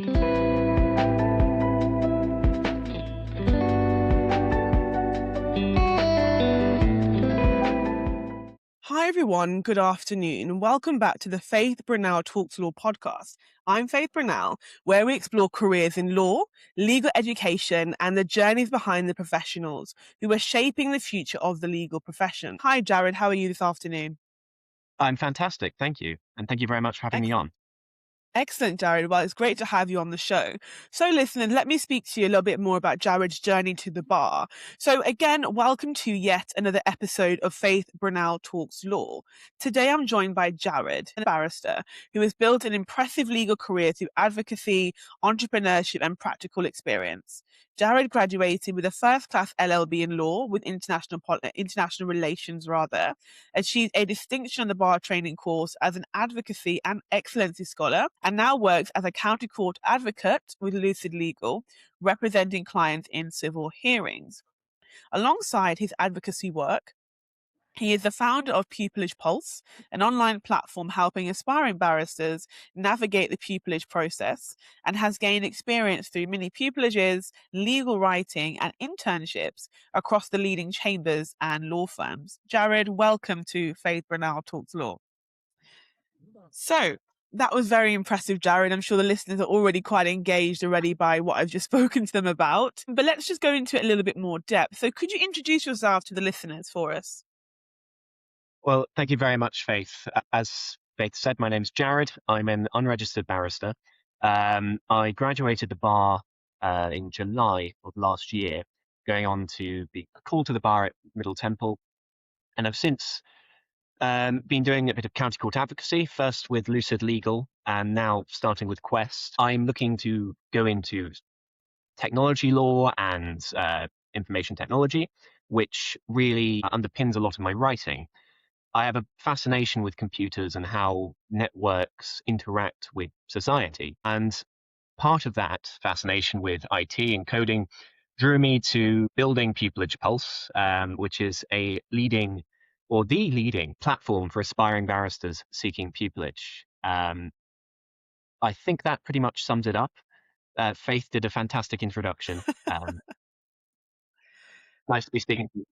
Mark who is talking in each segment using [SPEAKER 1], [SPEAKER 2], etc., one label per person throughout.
[SPEAKER 1] Hi everyone, good afternoon. Welcome back to the Faith Brynel Talks Law podcast. I'm Faith Brynel, where we explore careers in law, legal education, and the journeys behind the professionals who are shaping the future of the legal profession. Hi Jared, how are you this afternoon?
[SPEAKER 2] I'm fantastic, thank you. And thank you very much for having me on.
[SPEAKER 1] Excellent, Jared. Well, it's great to have you on the show. So, listeners, let me speak to you a little bit more about Jared's journey to the bar. So, again, welcome to yet another episode of Faith Brynel Talks Law. Today, I'm joined by Jared, a barrister who has built an impressive legal career through advocacy, entrepreneurship, and practical experience. Jared graduated with a first-class LLB in law with international relations, achieved a distinction on the bar training course as an advocacy and excellency scholar, and now works as a county court advocate with Lucid Legal, representing clients in civil hearings. Alongside his advocacy work, he is the founder of Pupillage Pulse, an online platform helping aspiring barristers navigate the pupillage process, and has gained experience through mini-pupillages, legal writing, and internships across the leading chambers and law firms. Jared, welcome to Faith Brynel Talks Law. So, that was very impressive, Jared. I'm sure the listeners are already quite engaged already by what I've just spoken to them about. But let's just go into it a little bit more depth. So could you introduce yourself to the listeners for us?
[SPEAKER 2] Well, thank you very much, Faith. As Faith said, my name's Jared. I'm an unregistered barrister. I graduated the bar in July of last year, going on to be called to the bar at Middle Temple. And I've since been doing a bit of county court advocacy, first with Lucid Legal and now starting with Quest. I'm looking to go into technology law and information technology, which really underpins a lot of my writing. I have a fascination with computers and how networks interact with society. And part of that fascination with IT and coding drew me to building Pupillage Pulse, which is a leading or the leading platform for aspiring barristers seeking pupillage. I think that pretty much sums it up. Faith did a fantastic introduction. Nice to be speaking to you.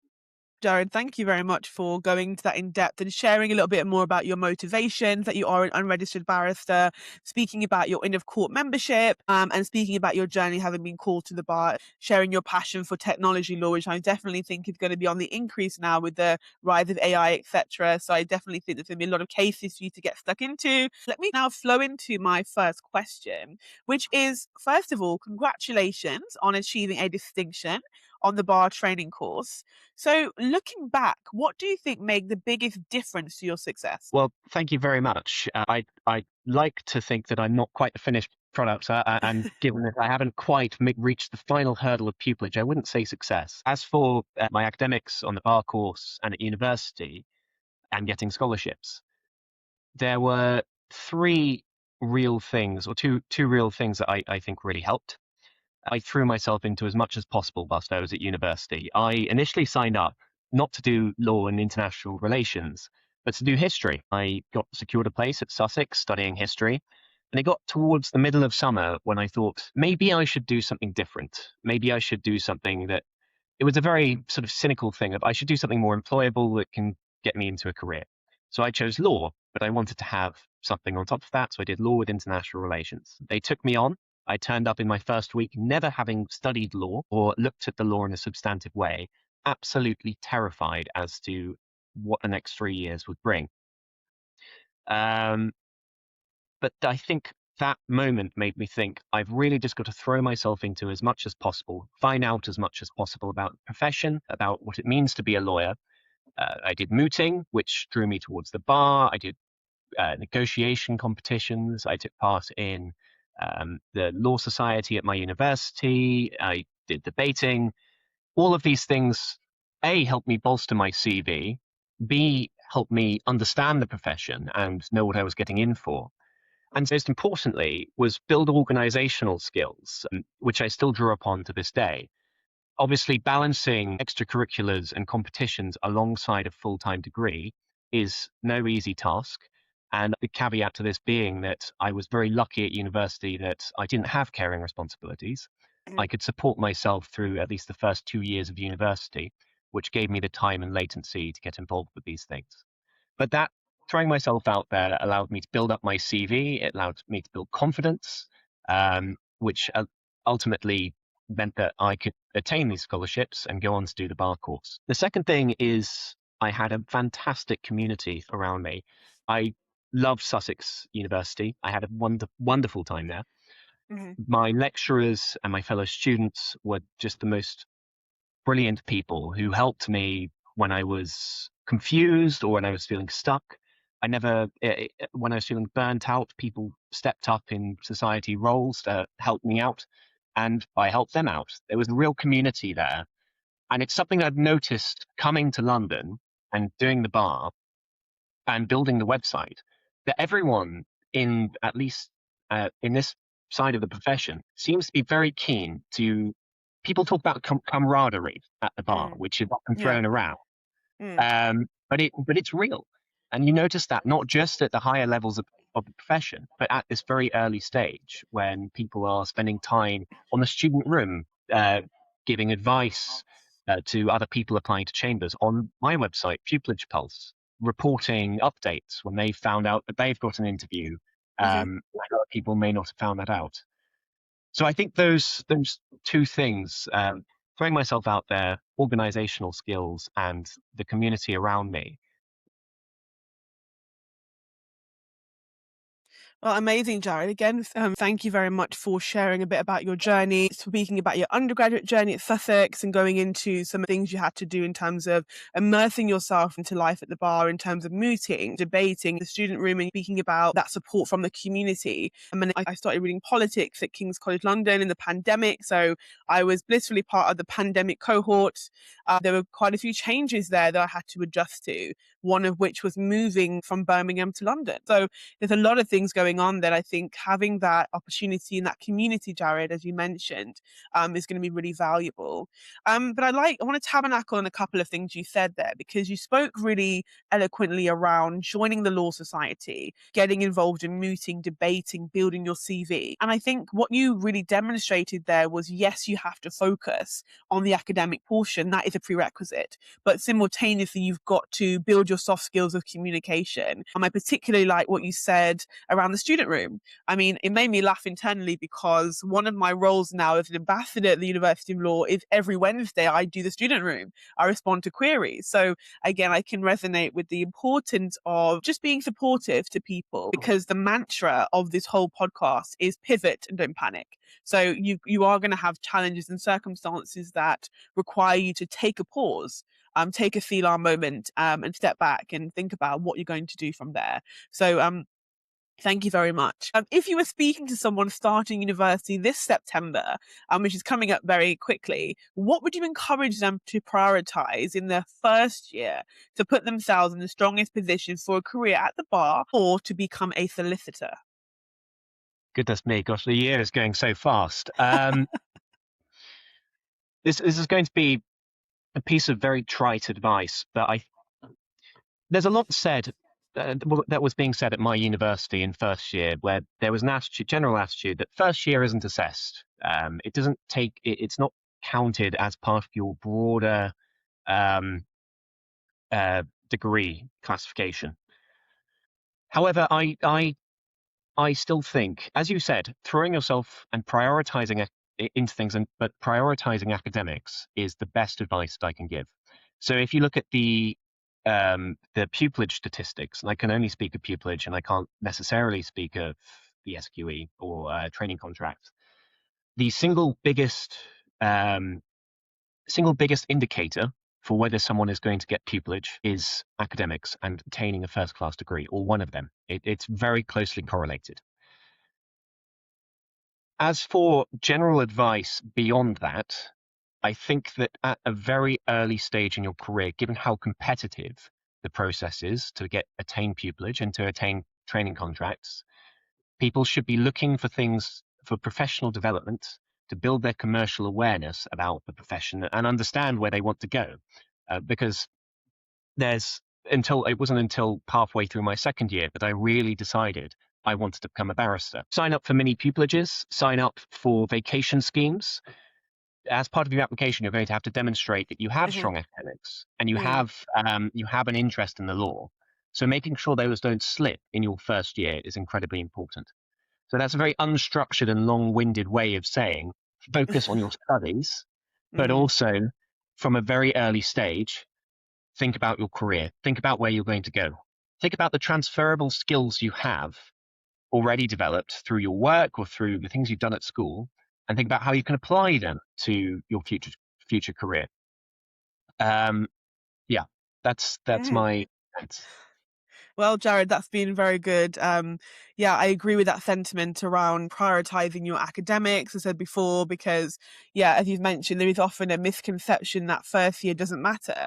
[SPEAKER 1] Jared, thank you very much for going to that in depth and sharing a little bit more about your motivations, that you are an unregistered barrister, speaking about your end of court membership, and speaking about your journey having been called to the bar, sharing your passion for technology law, which I definitely think is going to be on the increase now with the rise of AI, etc. So I definitely think there's going to be a lot of cases for you to get stuck into. Let me now flow into my first question, which is, first of all, congratulations on achieving a distinction on the bar training course. So looking back, what do you think made the biggest difference to your success?
[SPEAKER 2] Well, thank you very much. I like to think that I'm not quite the finished product, and given that I haven't quite reached the final hurdle of pupillage, I wouldn't say success. As for my academics on the bar course and at university and getting scholarships, there were three real things, or two real things that I think really helped. I threw myself into as much as possible whilst I was at university. I initially signed up not to do law and international relations, but to do history. I secured a place at Sussex studying history. And it got towards the middle of summer when I thought maybe I should do something different. Maybe I should do something that it was a very sort of cynical thing of I should do something more employable that can get me into a career. So I chose law, but I wanted to have something on top of that. So I did law with international relations. They took me on. I turned up in my first week, never having studied law or looked at the law in a substantive way, absolutely terrified as to what the next 3 years would bring. But I think that moment made me think I've really just got to throw myself into as much as possible, find out as much as possible about the profession, about what it means to be a lawyer. I did mooting, which drew me towards the bar. I did negotiation competitions. I took part in the law society at my university. I did debating. All of these things, A, helped me bolster my CV, B, helped me understand the profession and know what I was getting in for. And most importantly, was build organizational skills, which I still draw upon to this day. Obviously, balancing extracurriculars and competitions alongside a full-time degree is no easy task. And the caveat to this being that I was very lucky at university that I didn't have caring responsibilities. I could support myself through at least the first 2 years of university, which gave me the time and latency to get involved with these things. But that throwing myself out there allowed me to build up my CV. It allowed me to build confidence, which ultimately meant that I could attain these scholarships and go on to do the bar course. The second thing is I had a fantastic community around me. I loved Sussex University. I had a wonderful time there.
[SPEAKER 1] Mm-hmm.
[SPEAKER 2] My lecturers and my fellow students were just the most brilliant people who helped me when I was confused or when I was feeling stuck. When I was feeling burnt out, people stepped up in society roles to help me out, and I helped them out. There was a real community there. And it's something I've noticed coming to London and doing the bar and building the website, that everyone in at least in this side of the profession seems to be very keen to. People talk about camaraderie at the bar,
[SPEAKER 1] Mm.
[SPEAKER 2] which is often
[SPEAKER 1] Yeah.
[SPEAKER 2] thrown around,
[SPEAKER 1] Mm.
[SPEAKER 2] but it's real, and you notice that not just at the higher levels of the profession, but at this very early stage when people are spending time on the student room, giving advice to other people applying to chambers on my website, Pupillage Pulse, reporting updates when they found out that they've got an interview.
[SPEAKER 1] Mm-hmm.
[SPEAKER 2] Other people may not have found that out. So I think those two things, throwing myself out there, organizational skills, and the community around me.
[SPEAKER 1] Well, amazing, Jared. Again, thank you very much for sharing a bit about your journey, speaking about your undergraduate journey at Sussex and going into some things you had to do in terms of immersing yourself into life at the bar, in terms of mooting, debating, the student room, and speaking about that support from the community. And then I started reading politics at King's College London in the pandemic. So I was blissfully part of the pandemic cohort. There were quite a few changes there that I had to adjust to, one of which was moving from Birmingham to London. So there's a lot of things going on that I think having that opportunity in that community, Jared, as you mentioned, is going to be really valuable. But I want to tabernacle on a couple of things you said there, because you spoke really eloquently around joining the Law Society, getting involved in mooting, debating, building your CV. And I think what you really demonstrated there was, yes, you have to focus on the academic portion. That is a prerequisite. But simultaneously, you've got to build your soft skills of communication. And I particularly like what you said around the student room. I mean, it made me laugh internally because one of my roles now as an ambassador at the University of Law is every Wednesday I do the student room. I respond to queries. So again, I can resonate with the importance of just being supportive to people, because the mantra of this whole podcast is pivot and don't panic. So you are going to have challenges and circumstances that require you to take a pause, take a Selah moment, and step back and think about what you're going to do from there. So thank you very much. If you were speaking to someone starting university this September, which is coming up very quickly, what would you encourage them to prioritize in their first year to put themselves in the strongest position for a career at the bar or to become a solicitor?
[SPEAKER 2] Goodness me, gosh, the year is going so fast. This is going to be a piece of very trite advice, but there's a lot said that was being said at my university in first year, where there was an general attitude that first year isn't assessed. It doesn't it's not counted as part of your broader degree classification. However, I still think, as you said, throwing yourself and prioritizing into things, but prioritizing academics is the best advice that I can give. So if you look at the pupillage statistics, and I can only speak of pupillage, and I can't necessarily speak of the SQE or training contracts. The single biggest indicator for whether someone is going to get pupillage is academics and attaining a first-class degree, or one of them. It's very closely correlated. As for general advice beyond that, I think that at a very early stage in your career, given how competitive the process is to attain pupillage and to attain training contracts, people should be looking for things for professional development to build their commercial awareness about the profession and understand where they want to go. Because there's it wasn't until halfway through my second year that I really decided I wanted to become a barrister. Sign up for mini-pupillages, sign up for vacation schemes. As part of your application, you're going to have to demonstrate that you have
[SPEAKER 1] Mhm.
[SPEAKER 2] strong academics and
[SPEAKER 1] Mm.
[SPEAKER 2] you have an interest in the law. So making sure those don't slip in your first year is incredibly important. So that's a very unstructured and long-winded way of saying focus on your studies, but
[SPEAKER 1] Mm.
[SPEAKER 2] also from a very early stage, think about your career, think about where you're going to go, think about the transferable skills you have already developed through your work or through the things you've done at school, and think about how you can apply them to your future career. Um, yeah, that's
[SPEAKER 1] Mm.
[SPEAKER 2] my that's,
[SPEAKER 1] Well, Jared, that's been very good. Yeah, I agree with that sentiment around prioritizing your academics, as I said before, because, yeah, as you've mentioned, there is often a misconception that first year doesn't matter,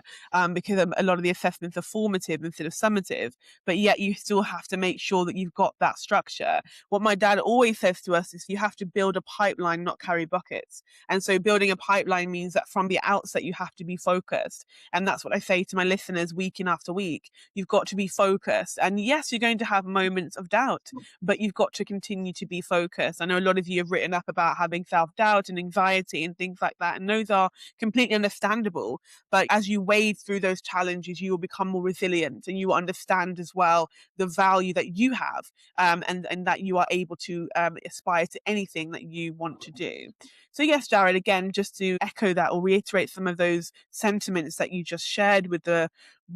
[SPEAKER 1] because a lot of the assessments are formative instead of summative, but yet you still have to make sure that you've got that structure. What my dad always says to us is you have to build a pipeline, not carry buckets. And so building a pipeline means that from the outset, you have to be focused. And that's what I say to my listeners week in after week. You've got to be focused. And yes, you're going to have moments of doubt, but you've got to continue to be focused. I know a lot of you have written up about having self doubt and anxiety and things like that. And those are completely understandable. But as you wade through those challenges, you will become more resilient and you will understand as well the value that you have, and that you are able to aspire to anything that you want to do. So, yes, Jared, again, just to echo that or reiterate some of those sentiments that you just shared with the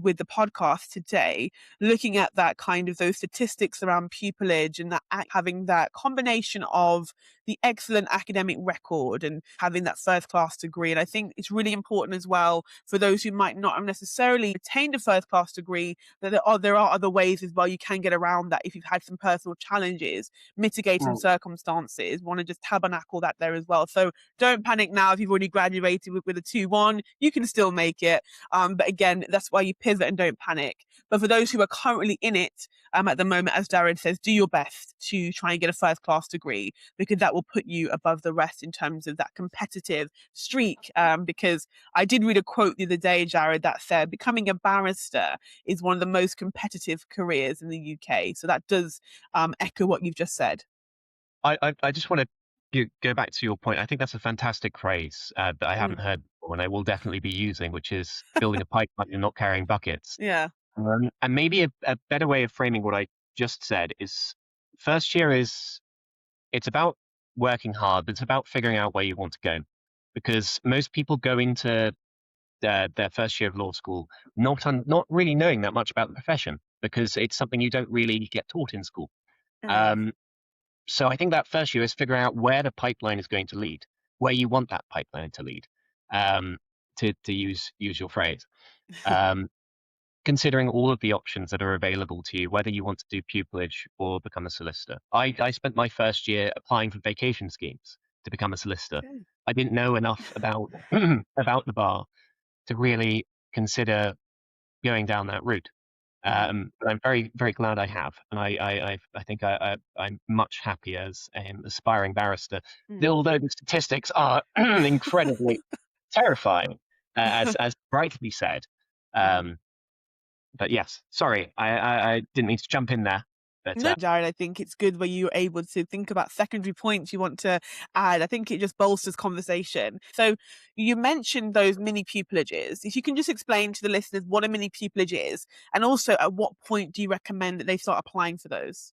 [SPEAKER 1] podcast today, looking at that kind of those statistics around pupillage and that having that combination of the excellent academic record and having that first class degree. And I think it's really important as well for those who might not have necessarily attained a first class degree, that there are other ways as well you can get around that if you've had some personal challenges, mitigating circumstances, want to just tabernacle that there as well. So don't panic now if you've already graduated with a 2-1, you can still make it. But again, that's why you pivot and don't panic. But for those who are currently in it at the moment, as Jared says, do your best to try and get a first class degree, because that will put you above the rest in terms of that competitive streak. Because I did read a quote the other day, Jared, that said becoming a barrister is one of the most competitive careers in the UK. So that does echo what you've just said.
[SPEAKER 2] I just want to go back to your point. I think that's a fantastic phrase that I haven't
[SPEAKER 1] Mm.
[SPEAKER 2] heard before, and I will definitely be using, which is building a pipeline and not carrying buckets.
[SPEAKER 1] Yeah.
[SPEAKER 2] And maybe a better way of framing what I just said is first year it's about working hard, but it's about figuring out where you want to go. Because most people go into their first year of law school not really knowing that much about the profession, because it's something you don't really get taught in school.
[SPEAKER 1] Mm.
[SPEAKER 2] Um, so I think that first year is figuring out where the pipeline is going to lead, where you want that pipeline to lead, um, to use your phrase. Um, Considering all of the options that are available to you, whether you want to do pupillage or become a solicitor. I spent my first year applying for vacation schemes to become a solicitor.
[SPEAKER 1] Okay.
[SPEAKER 2] I didn't know enough about about the bar to really consider going down that route.
[SPEAKER 1] Mm.
[SPEAKER 2] But I'm very, very glad I have, and I think I'm much happier as an aspiring barrister.
[SPEAKER 1] Mm.
[SPEAKER 2] Although the statistics are incredibly terrifying, as rightly said.
[SPEAKER 1] Mm.
[SPEAKER 2] Um, but yes, sorry, I didn't mean to jump in there. But
[SPEAKER 1] No, Jared, I think it's good where you're able to think about secondary points you want to add. I think it just bolsters conversation. So you mentioned those mini pupillages. If you can just explain to the listeners what a mini pupillage is, and also at what point do you recommend that they start applying for those?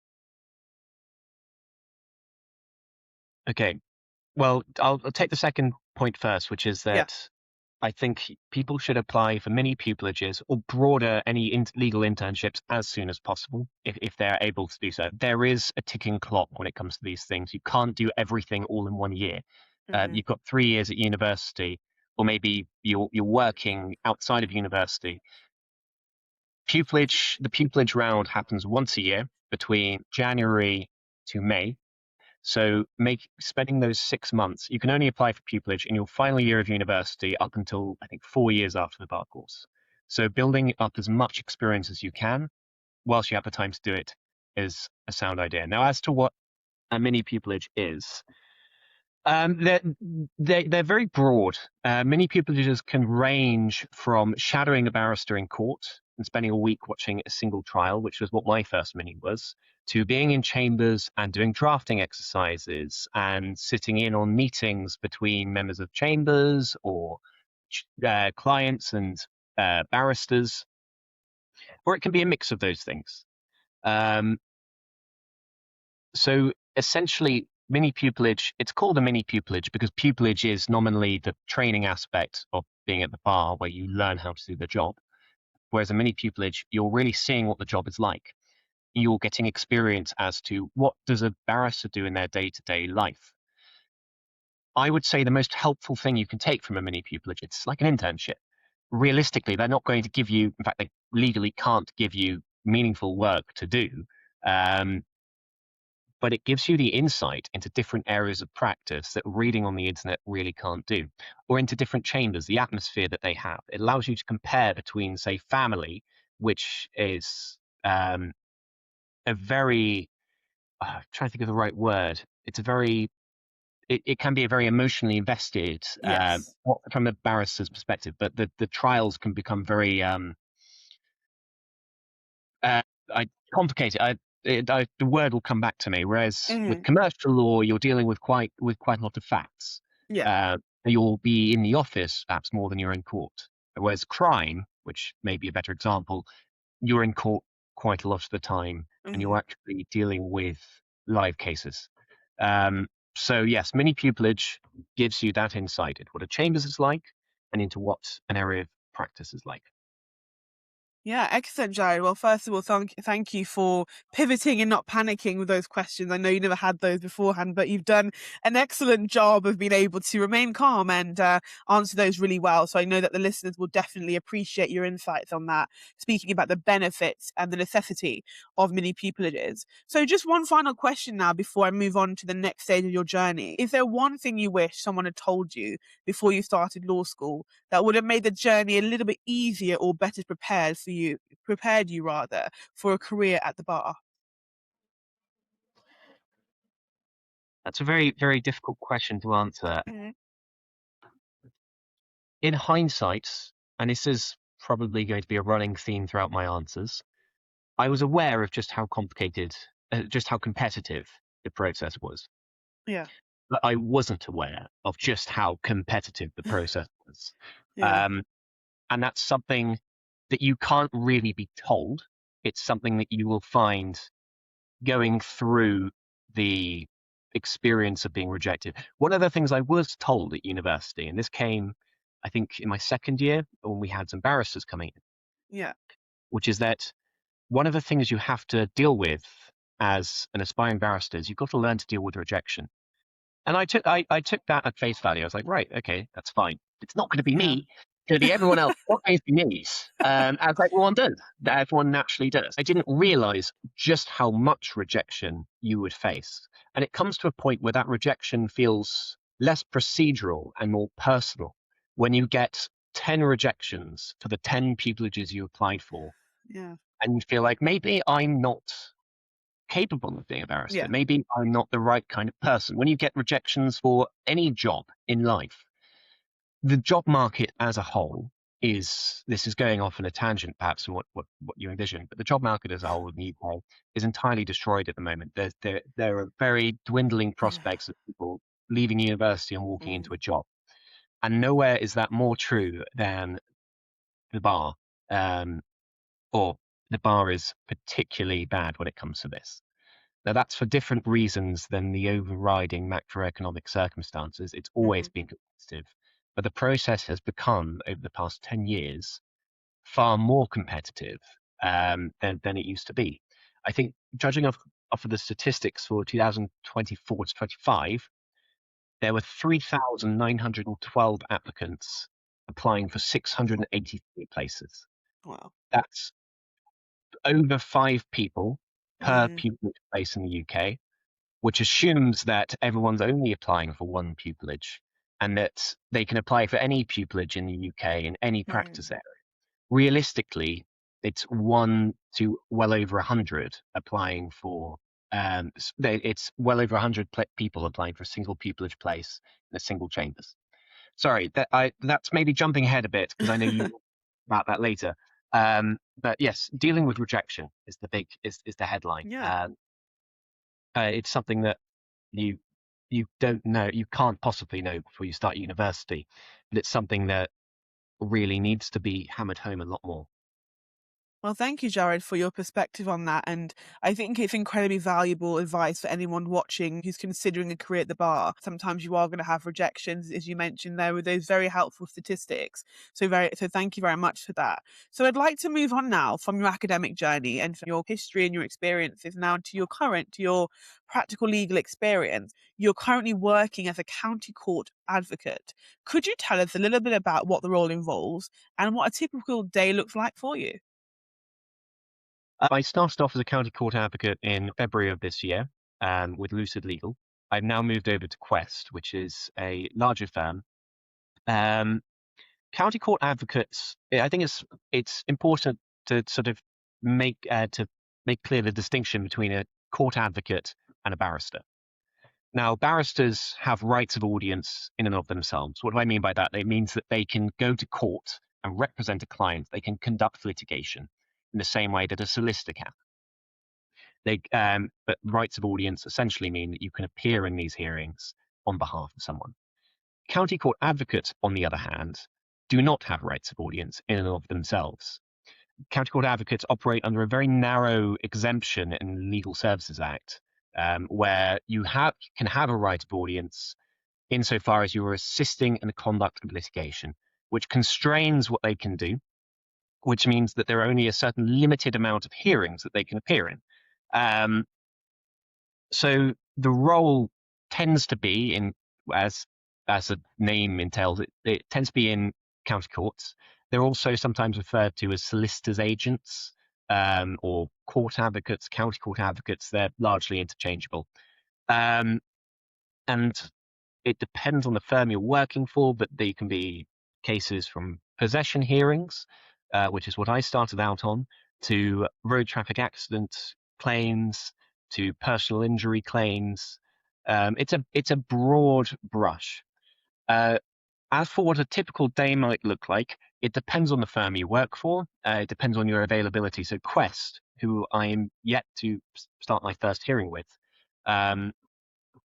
[SPEAKER 2] okay, well, I'll take the second point first, which is
[SPEAKER 1] Yeah.
[SPEAKER 2] that I think people should apply for mini pupillages or broader any legal internships as soon as possible if they're able to do so. There is a ticking clock when it comes to these things. You can't do everything all in one year.
[SPEAKER 1] Hmm.
[SPEAKER 2] You've got 3 years at university, or maybe you're working outside of university. The pupillage round happens once a year between January to May. So spending those 6 months, you can only apply for pupillage in your final year of university up until I think 4 years after the bar course. So building up as much experience as you can whilst you have the time to do it is a sound idea. Now, as to what a mini pupillage is, they're very broad. Mini pupillages can range from shadowing a barrister in court and spending a week watching a single trial, which was what my first mini was, to being in chambers and doing drafting exercises and sitting in on meetings between members of chambers or clients and barristers, or it can be a mix of those things. So essentially, mini pupillage, it's called a mini pupillage because pupillage is nominally the training aspect of being at the bar where you learn how to do the job. Whereas a mini pupillage, you're really seeing what the job is like. You're getting experience as to what does a barrister do in their day-to-day life. I would say the most helpful thing you can take from a mini pupillage, it's like an internship. Realistically, they're not going to give you, in fact, they legally can't give you meaningful work to do. But it gives you the insight into different areas of practice that reading on the internet really can't do, or into different chambers, the atmosphere that they have. It allows you to compare between, say, family, which is a very, I'm trying to think of the right word. It's a very, it can be a very emotionally invested,
[SPEAKER 1] Yes.
[SPEAKER 2] from a barrister's perspective, but the trials can become very complicated. The word will come back to me. Whereas with
[SPEAKER 1] Mm-hmm.
[SPEAKER 2] commercial law, you're dealing with quite a lot of facts.
[SPEAKER 1] Yeah.
[SPEAKER 2] You'll be in the office perhaps more than you're in court. Whereas crime, which may be a better example, you're in court quite a lot of the time, and
[SPEAKER 1] Mm-hmm.
[SPEAKER 2] you're actually dealing with live cases. So yes, mini pupillage gives you that insight into what a chambers is like and into what an area of practice is like.
[SPEAKER 1] Yeah, excellent, Jared. Well, first of all, thank you for pivoting and not panicking with those questions. I know you never had those beforehand, but you've done an excellent job of being able to remain calm and answer those really well. So I know that the listeners will definitely appreciate your insights on that, speaking about the benefits and the necessity of mini pupillages. So just one final question now before I move on to the next stage of your journey. Is there one thing you wish someone had told you before you started law school that would have made the journey a little bit easier or better prepared you rather for a career at the bar?
[SPEAKER 2] That's a very, very difficult question to answer.
[SPEAKER 1] Mhm.
[SPEAKER 2] In hindsight, and this is probably going to be a running theme throughout my answers, I was aware of just how complicated, just how competitive the process was.
[SPEAKER 1] Yeah.
[SPEAKER 2] But I wasn't aware of just how competitive the process was.
[SPEAKER 1] Yeah.
[SPEAKER 2] Um, and that's something that you can't really be told. It's something that you will find going through the experience of being rejected. One of the things I was told at university, and this came, I think, in my second year when we had some barristers coming in,
[SPEAKER 1] Yeah.
[SPEAKER 2] which is that one of the things you have to deal with as an aspiring barrister is you've got to learn to deal with rejection. And I took that at face value. I was like, right, okay, that's fine. It's not going to be
[SPEAKER 1] Yeah.
[SPEAKER 2] me. It's going to be everyone else. What pays me needs? As everyone does. That everyone naturally does. I didn't realize just how much rejection you would face. And it comes to a point where that rejection feels less procedural and more personal when you get 10 rejections for the 10 pupillages you applied for.
[SPEAKER 1] Yeah.
[SPEAKER 2] And you feel like maybe I'm not capable of being a barrister.
[SPEAKER 1] Yeah.
[SPEAKER 2] Maybe I'm not the right kind of person. When you get rejections for any job in life, the job market as a whole is, this is going off on a tangent perhaps from what you envision, but the job market as a whole in the UK is entirely destroyed at the moment. There are very dwindling prospects of people leaving university and walking
[SPEAKER 1] Mm.
[SPEAKER 2] into a job. And nowhere is that more true than the bar. Or the bar is particularly bad when it comes to this. Now, that's for different reasons than the overriding macroeconomic circumstances. It's always
[SPEAKER 1] Mhm.
[SPEAKER 2] been competitive, but the process has become, over the past 10 years, far more competitive than it used to be. I think, judging off of the statistics for 2024 to 25, there were 3,912 applicants applying for 683 places.
[SPEAKER 1] Wow.
[SPEAKER 2] That's over 5 people per
[SPEAKER 1] Mm.
[SPEAKER 2] pupillage place in the UK, which assumes that everyone's only applying for one pupillage and that they can apply for any pupillage in the UK in any
[SPEAKER 1] Mm.
[SPEAKER 2] practice area. Realistically, it's 1 to well over 100 applying for. It's well over 100 people applying for a single pupillage place in a single chambers. Sorry, that's maybe jumping ahead a bit because I know you about that later. But yes, dealing with rejection is the headline.
[SPEAKER 1] Yeah.
[SPEAKER 2] It's something that you you don't know, you can't possibly know before you start university, but it's something that really needs to be hammered home a lot more.
[SPEAKER 1] Well, thank you, Jared, for your perspective on that. And I think it's incredibly valuable advice for anyone watching who's considering a career at the bar. Sometimes you are going to have rejections, as you mentioned there, with those very helpful statistics. So thank you very much for that. So I'd like to move on now from your academic journey and from your history and your experiences now to your practical legal experience. You're currently working as a county court advocate. Could you tell us a little bit about what the role involves and what a typical day looks like for you?
[SPEAKER 2] I started off as a county court advocate in February of this year with Lucid Legal. I've now moved over to Quest, which is a larger firm. Um, County court advocates, I think it's important to sort of make clear the distinction between a court advocate and a barrister. Now, barristers have rights of audience in and of themselves. What do I mean by that? It means that they can go to court and represent a client. They can conduct litigation in the same way that a solicitor can. But rights of audience essentially mean that you can appear in these hearings on behalf of someone. County court advocates, on the other hand, do not have rights of audience in and of themselves. County court advocates operate under a very narrow exemption in the Legal Services Act, where can have a right of audience insofar as you are assisting in the conduct of litigation, which constrains what they can do, which means that there are only a certain limited amount of hearings that they can appear in. Um, so the role tends to be as the name entails, it tends to be in county courts. They're also sometimes referred to as solicitors' agents or court advocates, county court advocates. They're largely interchangeable. Um, and it depends on the firm you're working for, but they can be cases from possession hearings, which is what I started out on, to road traffic accident claims, to personal injury claims. It's a broad brush. Uh, as for what a typical day might look like, it depends on the firm you work for. It depends on your availability. So Quest, who I am yet to start my first hearing with, um,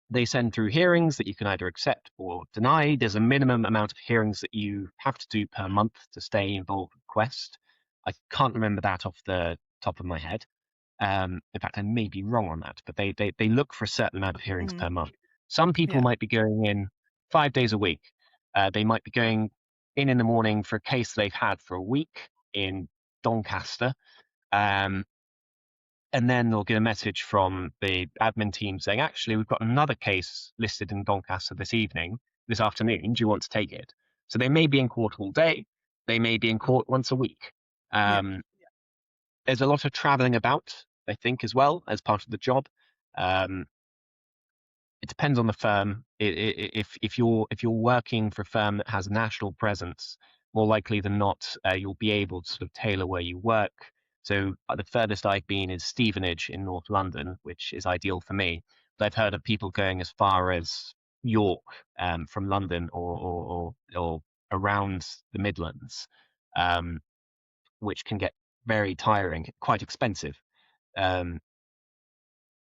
[SPEAKER 2] they send through hearings that you can either accept or deny. There's a minimum amount of hearings that you have to do per month to stay involved with Quest. I can't remember that off the top of my head. In fact, I may be wrong on that, but they look for a certain amount of hearings
[SPEAKER 1] Mm,
[SPEAKER 2] per month. Some people
[SPEAKER 1] yeah.
[SPEAKER 2] might be going in 5 days a week. They might be going in the morning for a case they've had for a week in Doncaster. Um, and then they'll get a message from the admin team saying, actually, we've got another case listed in Doncaster this afternoon. Do you want to take it? So they may be in court all day. They may be in court once a week.
[SPEAKER 1] Yeah.
[SPEAKER 2] Um, there's a lot of traveling about, I think, as well as part of the job. Um, it depends on the firm. If you're working for a firm that has a national presence, more likely than not, you'll be able to sort of tailor where you work. So the furthest I've been is Stevenage in North London, which is ideal for me. But I've heard of people going as far as York from London or around the Midlands, um, which can get very tiring, quite expensive. Um,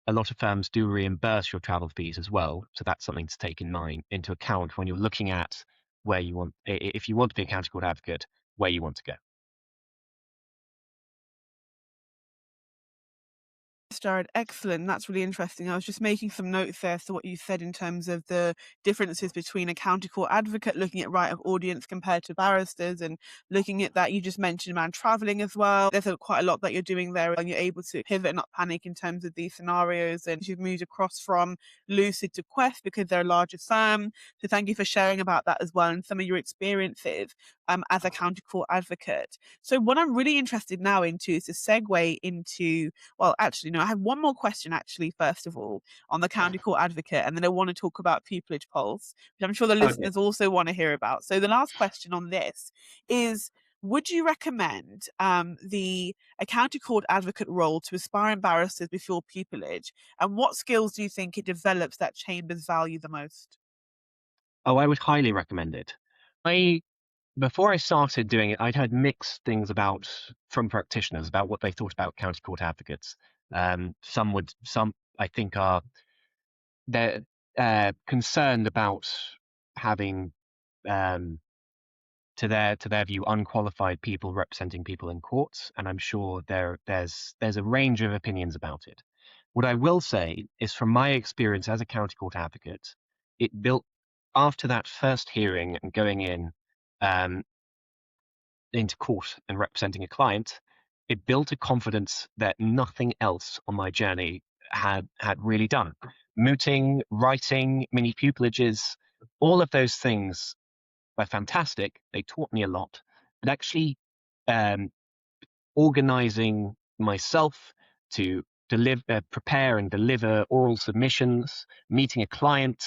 [SPEAKER 2] a lot of firms do reimburse your travel fees as well, so that's something to take in mind into account when you're looking at where you want, if you want to be a county court advocate, where you want to go.
[SPEAKER 1] Jared, excellent. That's really interesting. I was just making some notes there to what you said in terms of the differences between a county court advocate looking at right of audience compared to barristers and looking at that. You just mentioned around traveling as well. There's quite a lot that you're doing there and you're able to pivot and not panic in terms of these scenarios. And you've moved across from Lucid to Quest because they're a larger firm. So thank you for sharing about that as well and some of your experiences as a county court advocate. So what I'm really interested now into is to segue into, well, actually, no, I have one more question, actually, first of all, on the County Court Advocate, and then I want to talk about Pupillage Pulse, which I'm sure the
[SPEAKER 2] Okay.
[SPEAKER 1] listeners also want to hear about. So the last question on this is, would you recommend the a county court advocate role to aspiring barristers before pupillage? And what skills do you think it develops that chambers value the most?
[SPEAKER 2] Oh, I would highly recommend it. before I started doing it, I'd heard mixed things from practitioners about what they thought about county court advocates. Some I think they're concerned about having, um, to their view, unqualified people representing people in courts, and I'm sure there's a range of opinions about it. What I will say is, from my experience as a county court advocate, it built after that first hearing and going um, into court and representing a client, it built a confidence that nothing else on my journey had really done. Mooting, writing, mini-pupillages, all of those things were fantastic. They taught me a lot. But actually, um, organizing myself to prepare and deliver oral submissions, meeting a client,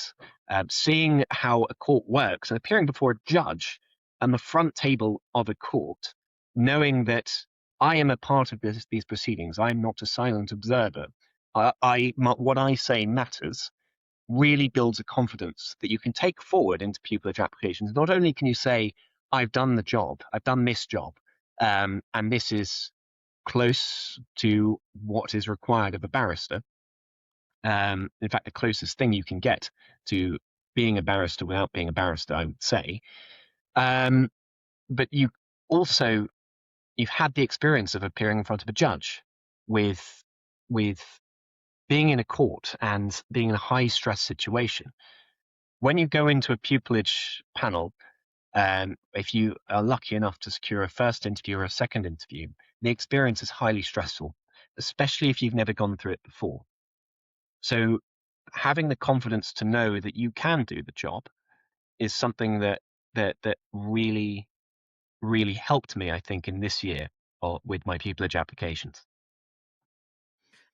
[SPEAKER 2] seeing how a court works, and appearing before a judge on the front table of a court, knowing that I am a part of these proceedings. I am not a silent observer. What I say matters, really builds a confidence that you can take forward into pupillage applications. Not only can you say, I've done the job, I've done this job, and this is close to what is required of a barrister. In fact, the closest thing you can get to being a barrister without being a barrister, I would say. But you've had the experience of appearing in front of a judge with with being in a court and being in a high stress situation. When you go into a pupillage panel, if you are lucky enough to secure a first interview or a second interview, the experience is highly stressful, especially if you've never gone through it before. So having the confidence to know that you can do the job is something that really, really helped me, I think, in this year with my pupillage applications.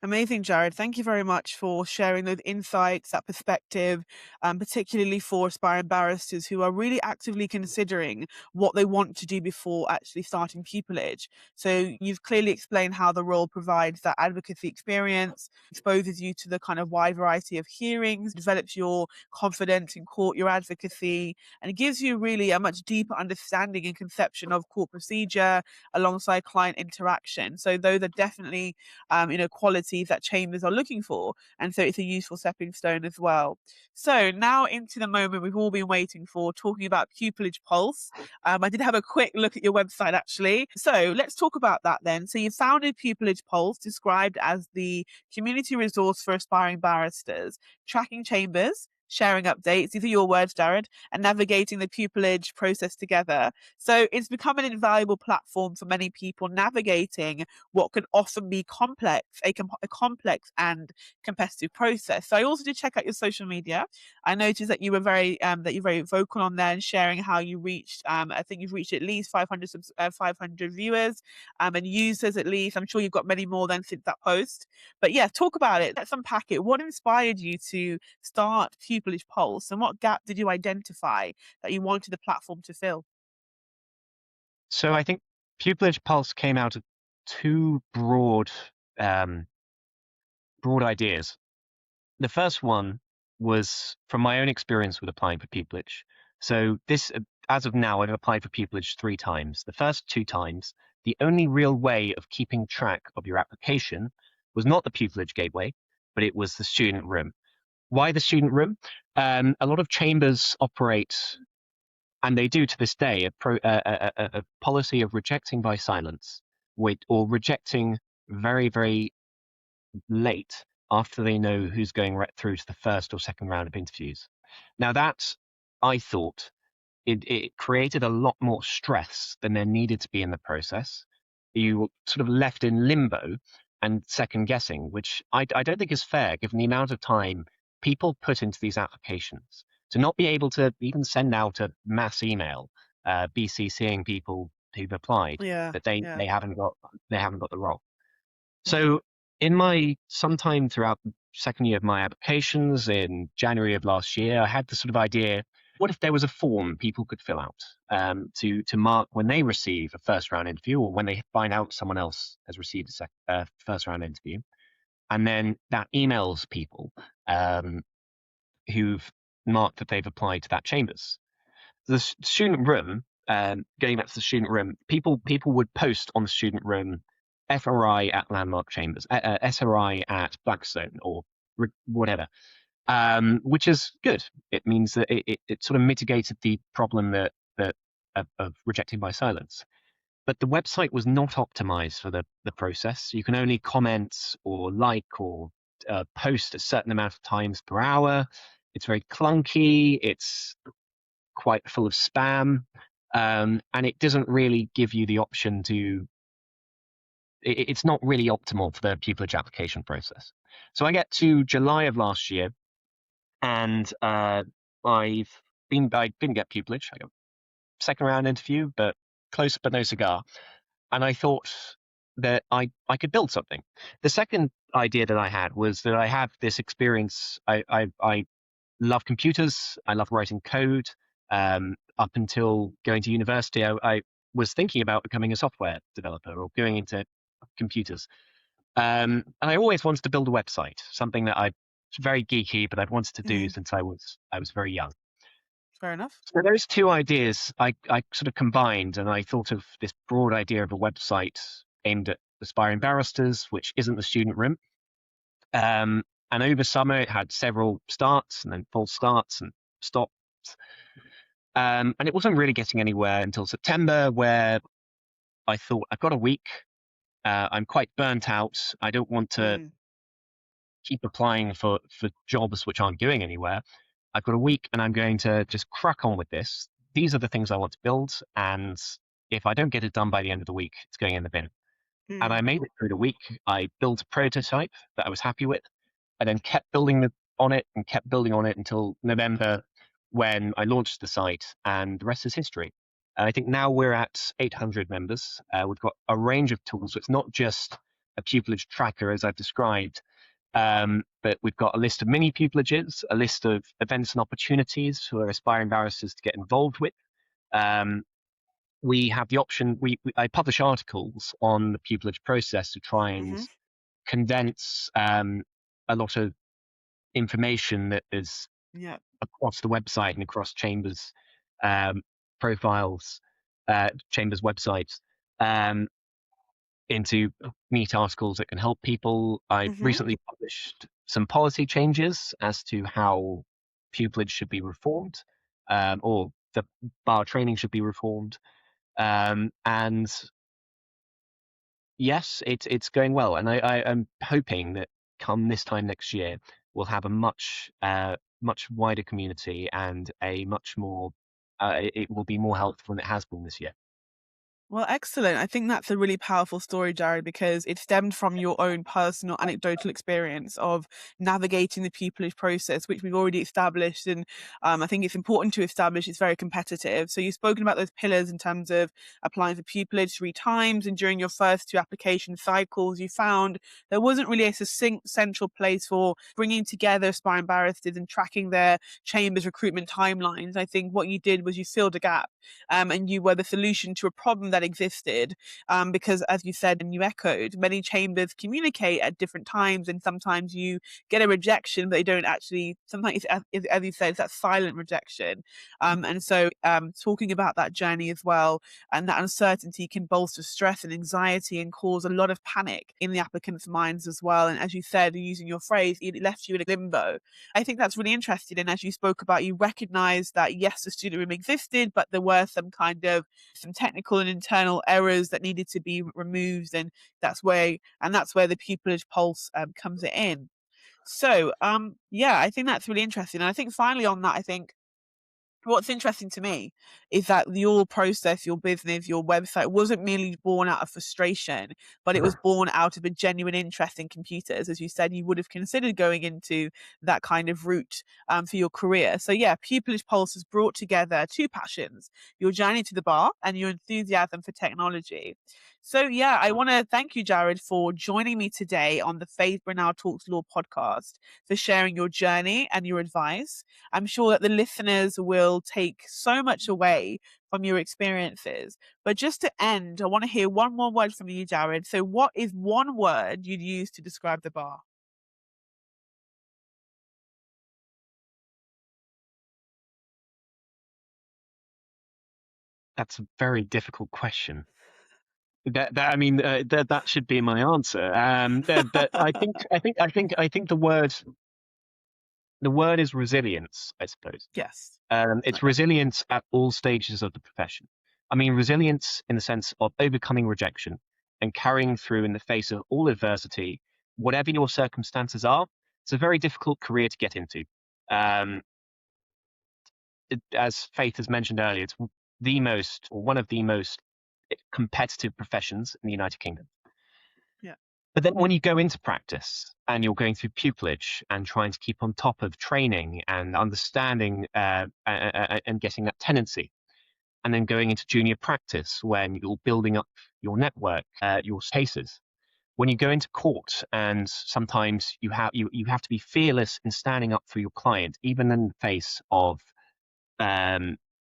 [SPEAKER 1] Amazing, Jared. Thank you very much for sharing those insights, that perspective, particularly for aspiring barristers who are really actively considering what they want to do before actually starting pupillage. So you've clearly explained how the role provides that advocacy experience, exposes you to the kind of wide variety of hearings, develops your confidence in court, your advocacy, and it gives you really a much deeper understanding and conception of court procedure alongside client interaction. So those are definitely qualities that chambers are looking for. And so it's a useful stepping stone as well. So now into the moment we've all been waiting for, talking about Pupillage Pulse. I did have a quick look at your website actually. So let's talk about that then. So you founded Pupillage Pulse, described as the community resource for aspiring barristers, tracking chambers, sharing updates, these are your words, Jared, and navigating the pupillage process together. So it's become an invaluable platform for many people navigating what can often be a complex and competitive process. So I also did check out your social media. I noticed that you were that you're very vocal on there and sharing how you reached. I think you've reached at least 500 viewers and users at least. I'm sure you've got many more than since that post. But yeah, talk about it. Let's unpack it. What inspired you to start Pupillage Pulse, and what gap did you identify that you wanted the platform to fill?
[SPEAKER 2] So I think Pupillage Pulse came out of two um, broad ideas. The first one was from my own experience with applying for pupillage. So as of now, I've applied for pupillage 3 times. The first 2 times, the only real way of keeping track of your application was not the pupillage gateway, but it was the student room. Why the student room? A lot of chambers operate, and they do to this day, a policy of rejecting by silence, or rejecting very, very late after they know who's going right through to the first or second round of interviews. Now that, I thought, it created a lot more stress than there needed to be in the process. You were sort of left in limbo and second guessing, which I don't think is fair given the amount of time people put into these applications. To not be able to even send out a mass email, BCCing people who've applied
[SPEAKER 1] Yeah,
[SPEAKER 2] that
[SPEAKER 1] yeah.
[SPEAKER 2] they haven't got the role. So in my sometime throughout the second year of my applications in January of last year, I had the sort of idea, what if there was a form people could fill out to mark when they receive a first round interview or when they find out someone else has received a first round interview, and then that emails people who've marked that they've applied to that chambers. The student room going back to the student room, people would post on the student room FRI at Landmark Chambers, SRI at Blackstone, or whatever, which is good. It means that it sort of mitigated the problem that of rejecting by silence. But the website was not optimized for the process. You can only comment or like or post a certain amount of times per hour. It's very clunky. It's quite full of spam. And it doesn't really give you the option to, it's not really optimal for the pupillage application process. So I get to July of last year, and I didn't get pupillage. I got second round interview, but close but no cigar. And I thought that I could build something. The second idea that I had was that I have this experience. I love computers. I love writing code. Up until going to university, I was thinking about becoming a software developer or going into computers. And I always wanted to build a website, something that I very geeky, but I've wanted to do since I was very young.
[SPEAKER 1] Fair enough.
[SPEAKER 2] So those two ideas I sort of combined, and I thought of this broad idea of a website aimed at aspiring barristers, which isn't the student room. And over summer, it had several starts and then false starts and stops. And it wasn't really getting anywhere until September, where I thought, I've got a week. I'm quite burnt out. I don't want to keep applying for jobs which aren't going anywhere. I've got a week and I'm going to just crack on with this. These are the things I want to build. And if I don't get it done by the end of the week, it's going in the bin. And I made it through the week. I built a prototype that I was happy with, and then kept building on it and kept building on it until November, when I launched the site, and the rest is history. And I think now we're at 800 members. We've got a range of tools. So it's not just a pupillage tracker, as I've described, but we've got a list of mini pupillages, a list of events and opportunities for aspiring barristers to get involved with. We have the option, I publish articles on the pupillage process to try and condense a lot of information that is
[SPEAKER 1] Yeah.
[SPEAKER 2] across the website and across Chambers profiles, Chambers websites, into neat articles that can help people. I recently published some policy changes as to how pupillage should be reformed, or the bar training should be reformed. And yes, it's going well. And I am hoping that come this time next year, we'll have a much wider community and a much more, it will be more helpful than it has been this year.
[SPEAKER 1] Well, excellent. I think that's a really powerful story, Jared, because it stemmed from your own personal anecdotal experience of navigating the pupillage process, which we've already established. And I think it's important to establish it's very competitive. So you've spoken about those pillars in terms of applying for pupillage 3 times. And during your first 2 application cycles, you found there wasn't really a succinct central place for bringing together aspiring barristers and tracking their chambers recruitment timelines. I think what you did was you filled a gap, and you were the solution to a problem that existed, because as you said and you echoed, many chambers communicate at different times, and sometimes you get a rejection, but they don't actually, sometimes as you said, it's that silent rejection. And so talking about that journey as well, and that uncertainty can bolster stress and anxiety and cause a lot of panic in the applicants' minds as well. And as you said, using your phrase, it left you in a limbo. I think that's really interesting. And as you spoke about, you recognized that yes, the student room existed, but there were some technical and internal errors that needed to be removed, and that's where the pupillage pulse comes in. So yeah, I think that's really interesting. And I think finally on that, I think what's interesting to me is that your process, your business, your website wasn't merely born out of frustration, but it was born out of a genuine interest in computers. As you said, you would have considered going into that kind of route for your career. So yeah, Pupillage Pulse has brought together 2 passions, your journey to the bar and your enthusiasm for technology. So yeah, I want to thank you, Jared, for joining me today on the Faith Brynel Talks Law podcast, for sharing your journey and your advice. I'm sure that the listeners will take so much away from your experiences. But just to end, I want to hear one more word from you, Jared. So what is one word you'd use to describe the bar?
[SPEAKER 2] That's a very difficult question. That should be my answer. I think the word is resilience, I suppose.
[SPEAKER 1] Yes.
[SPEAKER 2] It's resilience at all stages of the profession. I mean, resilience in the sense of overcoming rejection and carrying through in the face of all adversity, whatever your circumstances are. It's a very difficult career to get into. Um, as Faith has mentioned earlier, it's the most, or one of the most competitive professions in the United Kingdom.
[SPEAKER 1] Yeah.
[SPEAKER 2] But then when you go into practice and you're going through pupillage and trying to keep on top of training and understanding and getting that tenancy, and then going into junior practice when you're building up your network, your cases. When you go into court and sometimes you have to be fearless in standing up for your client, even in the face of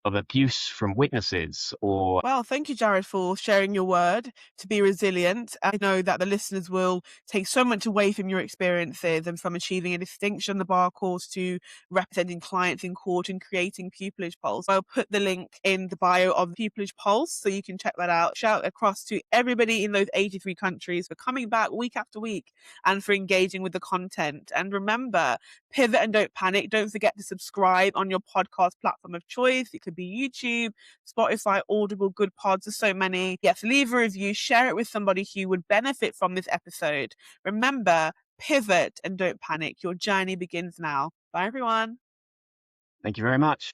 [SPEAKER 2] abuse from witnesses or
[SPEAKER 1] Well, thank you, Jared, for sharing your word to be resilient. I know that the listeners will take so much away from your experiences and from achieving a distinction on the bar course to representing clients in court and creating Pupillage polls. I'll put the link in the bio of the Pupillage polls so you can check that out. Shout across to everybody in those 83 countries for coming back week after week and for engaging with the content. And remember, pivot and don't panic. Don't forget to subscribe on your podcast platform of choice. It could be YouTube, Spotify, Audible, Good Pods. There's so many. Yes, leave a review, share it with somebody who would benefit from this episode. Remember, pivot and don't panic. Your journey begins now. Bye, everyone.
[SPEAKER 2] thank you very much.